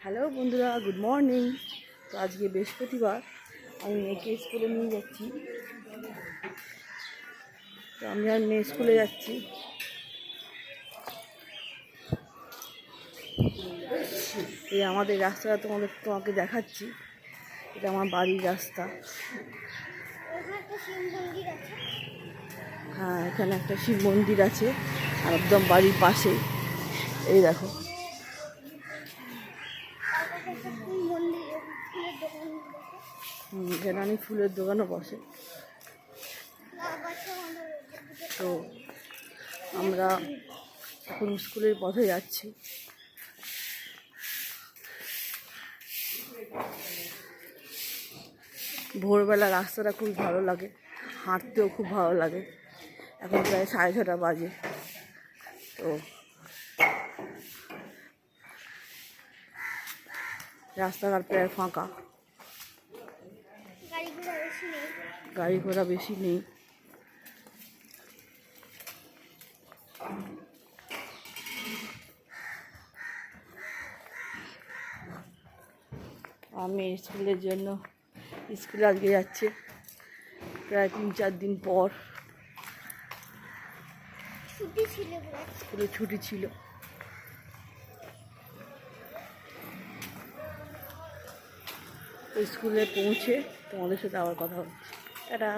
Hello বন্ধুরা, good morning. তো আজকে বৃহস্পতিবার, আমি মেয়েকে স্কুলে নিয়ে যাচ্ছি। তো আমি আর মেয়ে স্কুলে যাচ্ছি। এই আমাদের রাস্তাটা তোমাকে দেখাচ্ছি। এটা আমার বাড়ির রাস্তা। হ্যাঁ, এখানে একটা শিব মন্দির আছে আর একদম বাড়ির পাশেই। এই দেখো, এখানে অনেক ফুলের দোকানও বসে। তো আমরা এখন স্কুলের পথে যাচ্ছি। ভোরবেলা রাস্তাটা খুব ভালো লাগে, হাঁটতেও খুব ভালো লাগে। এখন প্রায় 6:30 বাজে। তো রাস্তাঘাট প্রায় ফাঁকা, গাড়ি ঘোড়া বেশি নেই। আমি স্কুলের জন্য স্কুলে আজকে যাচ্ছে প্রায় 3-4 দিন পর। স্কুলে ছুটি ছিল। তো স্কুলে পৌঁছে তোমাদের সাথে আবার কথা হচ্ছে। টাটা।